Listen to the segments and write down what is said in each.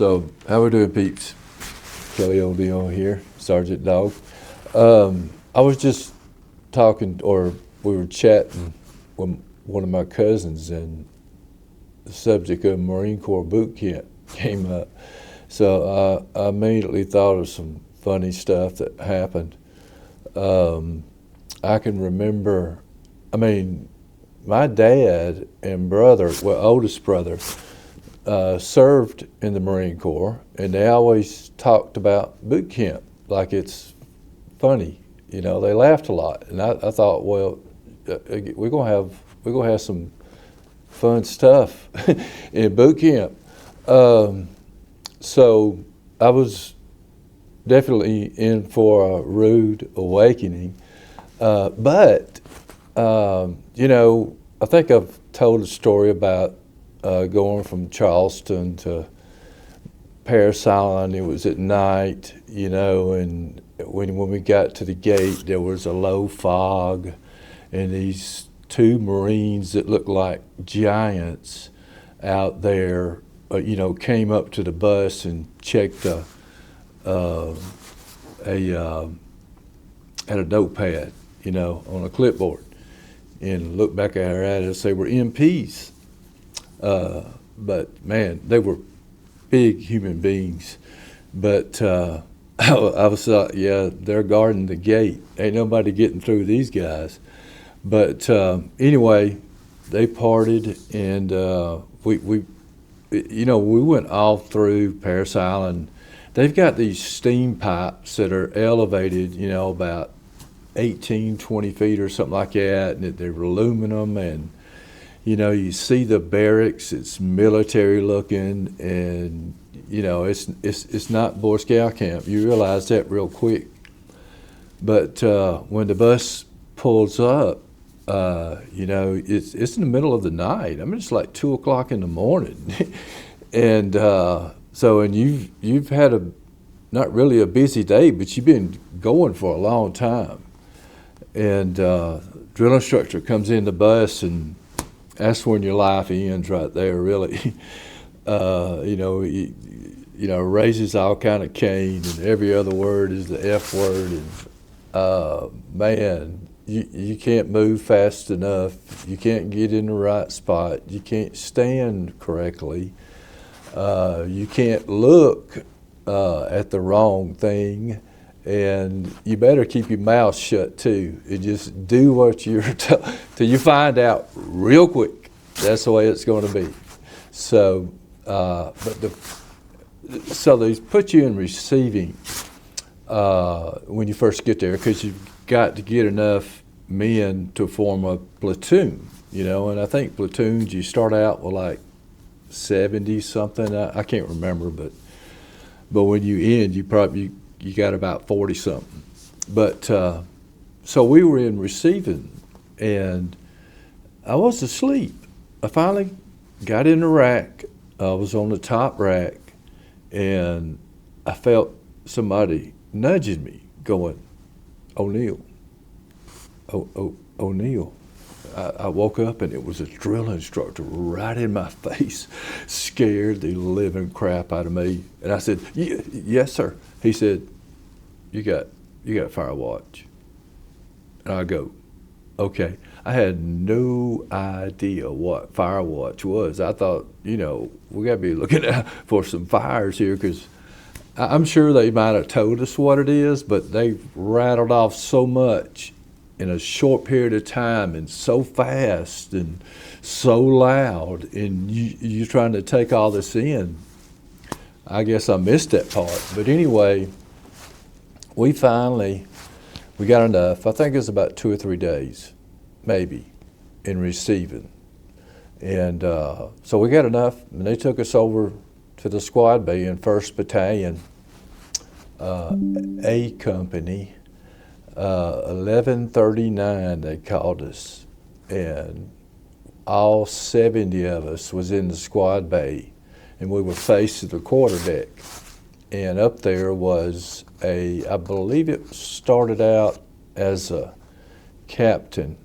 So, how we doing, peeps? Kelly O'Neill here, Sgt Dawg. I was just talking, or we were chatting with one of my cousins, and the subject of Marine Corps boot camp came up. So I immediately thought of some funny stuff that happened. I can remember, my dad and brother, oldest brother, served in the Marine Corps, and they always talked about boot camp like it's funny. You know, they laughed a lot, and I thought, well, we're gonna have some fun stuff in boot camp. So I was definitely in for a rude awakening, but you know, I think I've told a story about going from Charleston to Parris Island. It was at night, you know, and when we got to the gate, there was a low fog, and these two Marines that looked like giants out there, you know, came up to the bus and checked had a notepad, you know, on a clipboard, and looked back at her at us. They were MPs. But man, they were big human beings. But I was thought, yeah, they're guarding the gate. Ain't nobody getting through these guys. But anyway, they parted, and we went all through Parris Island. They've got these steam pipes that are elevated, you know, about 18, 20 feet or something like that, and they're aluminum, and you know, you see the barracks, it's military looking, and you know, it's not Boy Scout camp. You realize that real quick. But when the bus pulls up, you know, it's in the middle of the night. I mean, it's like 2 o'clock in the morning. And and you've had not really a busy day, but you've been going for a long time. And drill instructor comes in the bus, and that's when your life ends right there, really. You know, raises all kind of cane, and every other word is the F word, and man, you can't move fast enough. You can't get in the right spot. You can't stand correctly. You can't look at the wrong thing, and you better keep your mouth shut too, and just do what you're told till you find out real quick. That's the way it's going to be. So, so they put you in receiving when you first get there, because you've got to get enough men to form a platoon, you know. And I think platoons, you start out with like 70 something. I can't remember, but when you end, you got about 40 something. But so we were in receiving, and I was asleep. I finally got in the rack. I was on the top rack, and I felt somebody nudging me, going, "O'Neill, O'Neill." I woke up, and it was a drill instructor right in my face, scared the living crap out of me. And I said, "Yes, sir." He said, "You got fire watch." And I go, "Okay." I had no idea what fire watch was. I thought, you know, we got to be looking out for some fires here, because I'm sure they might have told us what it is, but they rattled off so much in a short period of time, and so fast and so loud, and you're trying to take all this in. I guess I missed that part. But anyway, we got enough. I think it was about 2 or 3 days, maybe, in receiving. And so we got enough, and they took us over to the squad bay in 1st Battalion, A Company, 1139 they called us, and all 70 of us was in the squad bay, and we were facing the quarterdeck. And up there was I believe it started out as a captain,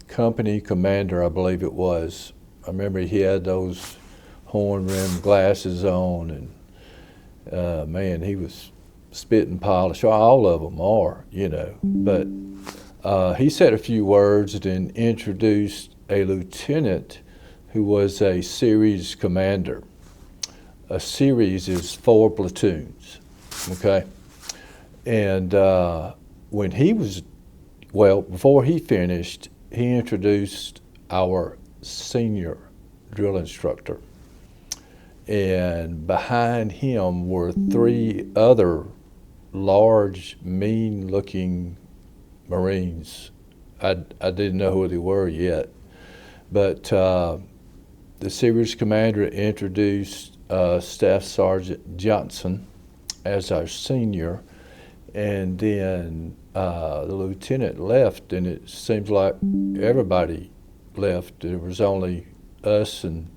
company commander, I believe it was. I remember he had those horn-rimmed glasses on, and Man, he was spitting polish. All of them are, you know. But he said a few words and then introduced a lieutenant who was a series commander. A series is 4 platoons, okay? And when he was, well, before he finished, he introduced our senior drill instructor. And behind him were 3 other large, mean-looking Marines. I didn't know who they were yet. But the series commander introduced Staff Sergeant Johnson as our senior, and then the lieutenant left, and it seems like everybody left. There was only us and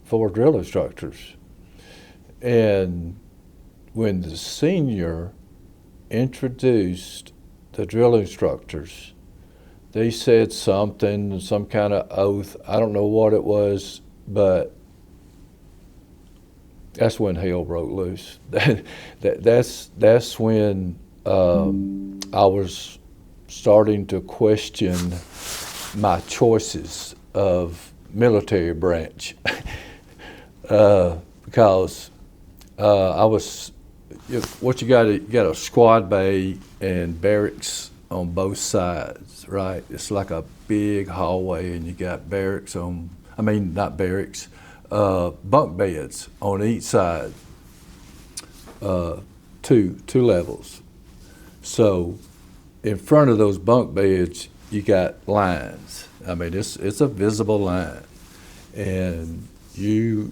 4 drill instructors. And when the senior introduced the drill instructors, they said something, some kind of oath. I don't know what it was, but that's when hell broke loose. That's when I was starting to question my choices of military branch. Because I was, what you got a squad bay and barracks on both sides, right? It's like a big hallway, and you got barracks on, I mean, not barracks, bunk beds on each side, two levels. So in front of those bunk beds, you got lines. I mean, it's a visible line, and you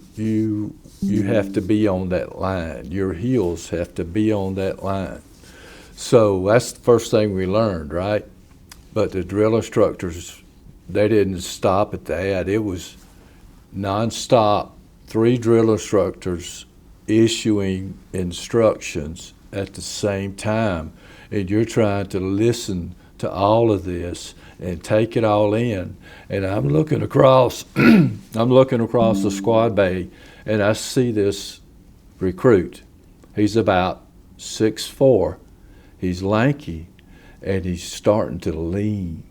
have to be on that line. Your heels have to be on that line. So that's the first thing we learned, right? But the drill instructors, they didn't stop at that. It was nonstop, 3 drill instructors issuing instructions at the same time, and you're trying to listen to all of this and take it all in. And I'm looking across, the squad bay, and I see this recruit. He's about 6'4". He's lanky, and he's starting to lean.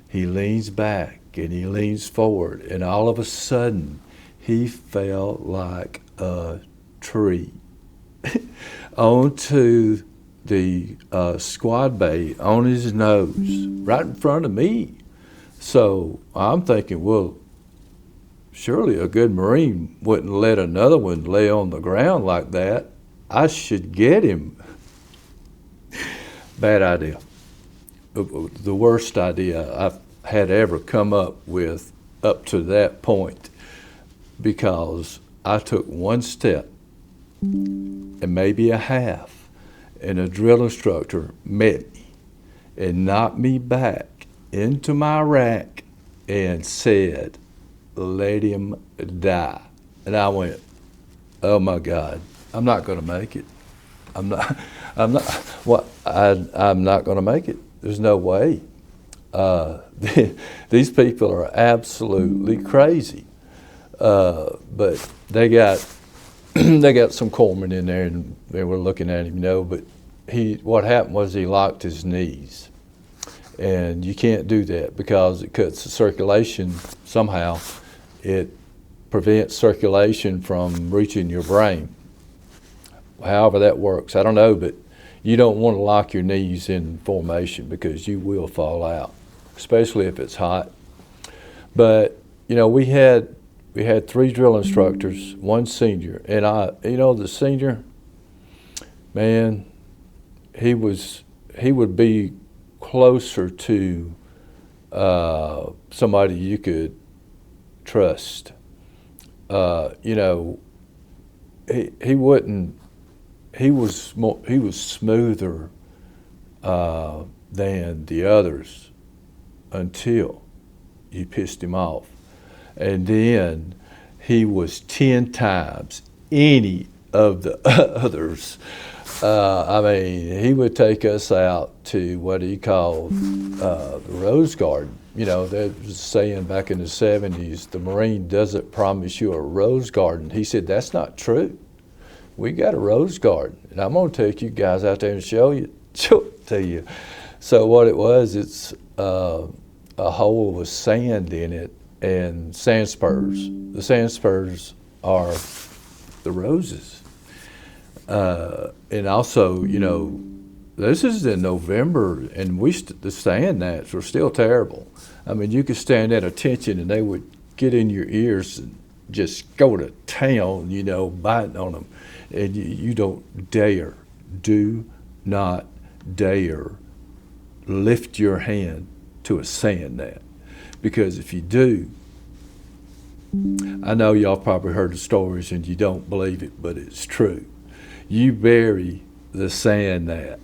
He leans back and he leans forward, and all of a sudden, he fell like a tree onto the squad bay on his nose, right in front of me. So I'm thinking, well, surely a good Marine wouldn't let another one lay on the ground like that. I should get him. Bad idea. The worst idea I've had ever come up with up to that point, because I took one step and maybe a half, and a drill instructor met me and knocked me back into my rack and said, "Let him die." And I went, oh my God, I'm not going to make it. I'm not going to make it. There's no way. These people are absolutely crazy. But they got some corpsmen in there, and they were looking at him, but what happened was he locked his knees. And you can't do that because it cuts the circulation somehow. It prevents circulation from reaching your brain. However that works, I don't know, but you don't want to lock your knees in formation because you will fall out, especially if it's hot. But, we had 3 drill instructors, 1 senior, and the senior, man, he would be closer to somebody you could trust. He was smoother than the others until you pissed him off. And then he was 10 times any of the others. He would take us out to what he called the Rose Garden. There was a saying back in the 70s, the Marine doesn't promise you a rose garden. He said, that's not true. we got a rose garden, and I'm going to take you guys out there and show it to you. So what it was, it's a hole with sand in it and sand spurs. The sand spurs are the roses. And also, you know, this is in November, and the sand gnats were still terrible. I mean, you could stand at attention, and they would get in your ears and just go to town, you know, biting on them. And you don't dare, do not dare lift your hand to a sand gnat. Because if you do, I know y'all probably heard the stories and you don't believe it, but it's true. You bury the sand gnat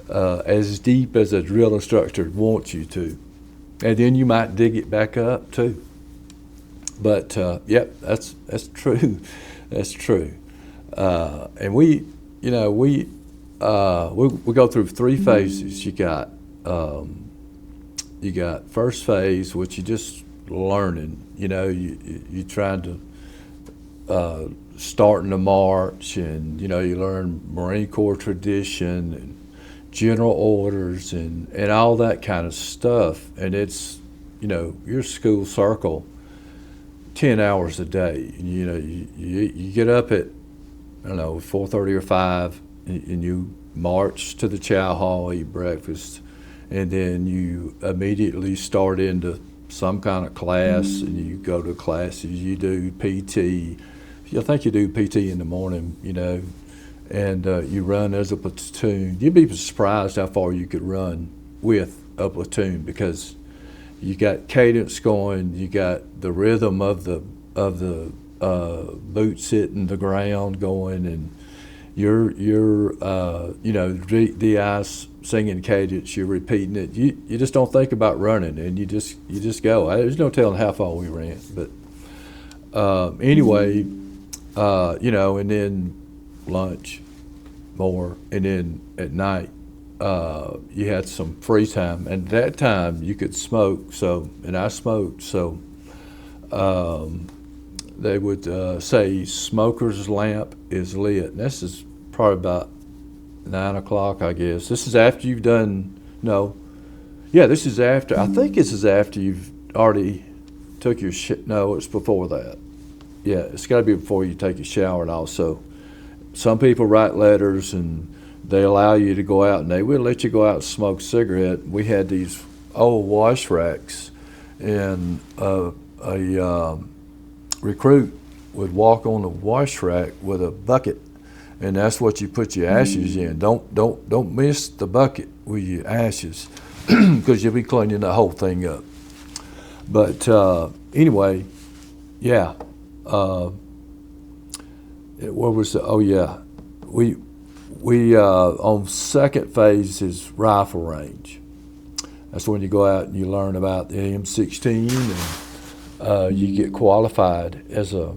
as deep as a drill instructor wants you to. And then you might dig it back up too. But yep, that's true. That's true. And we go through 3 phases. You got first phase, which you just learning. You know, you trying to starting the march, and you know, you learn Marine Corps tradition and general orders and all that kind of stuff. And it's, you know, your school circle 10 hours a day. You know, you get up at, I don't know, 4:30 or 5, and you march to the chow hall, eat breakfast, and then you immediately start into some kind of class, and you go to classes. You do PT. I think you do PT in the morning, you know, and you run as a platoon. You'd be surprised how far you could run with a platoon, because you got cadence going, you got the rhythm of the boots hitting the ground going, and you're you know, DI's singing cadence, you're repeating it. You just don't think about running, and you just go. There's no telling how far we ran, but anyway, you know, and then lunch more, and then at night you had some free time, and at that time you could smoke. So, and I smoked, so they would say smoker's lamp is lit. And this is probably about 9 o'clock, I guess. This is after you've done, this is after, I think this is after you've already took your no, it's before that. Yeah, it's got to be before you take your shower. And also, some people write letters and they allow you to go out, and they will let you go out and smoke a cigarette. We had these old wash racks, and a recruit would walk on the wash rack with a bucket, and that's what you put your ashes in. Don't miss the bucket with your ashes, because you'll be cleaning the whole thing up. But anyway, yeah. What was the? Oh yeah, we on second phase is rifle range. That's when you go out and you learn about the M16, and you get qualified as a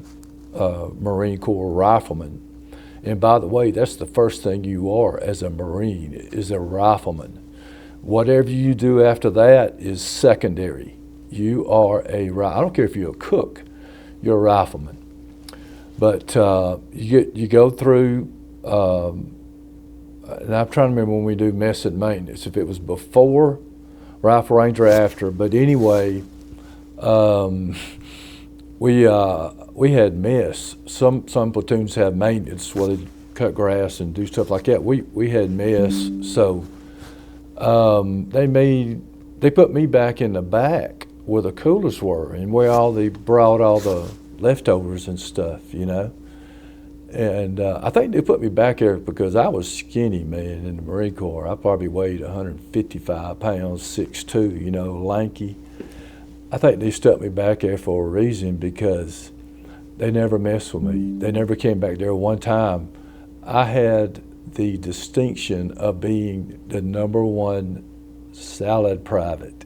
Marine Corps rifleman. And by the way, that's the first thing you are as a Marine, is a rifleman. Whatever you do after that is secondary. You are I don't care if you're a cook, you're a rifleman. But you go through, and I'm trying to remember when we do mess and maintenance, if it was before rifle range or after. But anyway, we had mess. Some platoons have maintenance where they cut grass and do stuff like that. We had mess, so they put me back in the back where the coolers were, and where they brought all the leftovers and stuff, you know. And I think they put me back there because I was skinny, man, in the Marine Corps. I probably weighed 155 pounds, 6'2", you know, lanky. I think they stuck me back there for a reason, because they never messed with me. They never came back there. One time, I had the distinction of being the #1 salad private.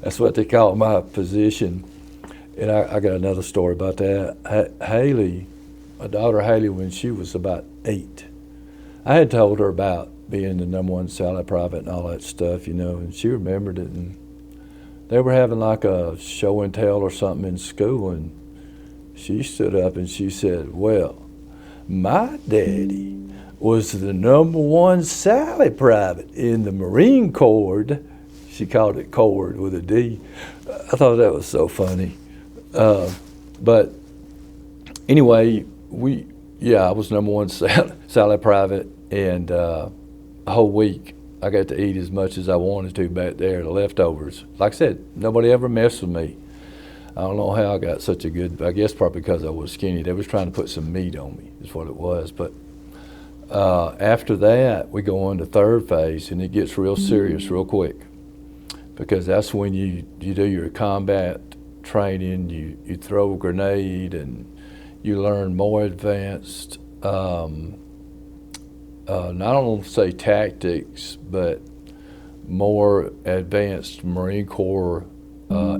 That's what they call my position. And I got another story about that. Haley, my daughter Haley, when she was about 8, I had told her about being the #1 salad private and all that stuff, you know, and she remembered it. And they were having like a show and tell or something in school, and she stood up and she said, "Well, My daddy was the #1 Sally private in the Marine Corps. She called it Corps with a D. I thought that was so funny. But anyway, I was #1 Sally private, and a whole week I got to eat as much as I wanted to back there, the leftovers. Like I said, nobody ever messed with me. I don't know how I got such a good, I guess probably because I was skinny. They was trying to put some meat on me, is what it was. But after that, we go on to third phase, and it gets real serious real quick, because that's when you do your combat training, you throw a grenade, and you learn more advanced, not only say tactics, but more advanced Marine Corps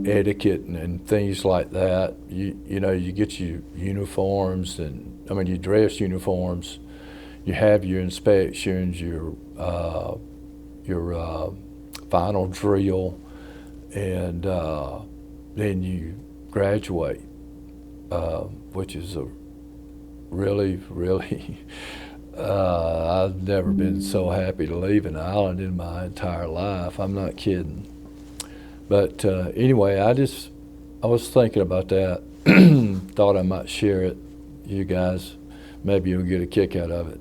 etiquette and things like that. You know, you get your uniforms, and I mean your dress uniforms. You have your inspections, your final drill, and then you graduate, which is a really, I've never been so happy to leave an island in my entire life. I'm not kidding. But anyway, I was thinking about that. Thought I might share it. You guys, maybe you'll get a kick out of it.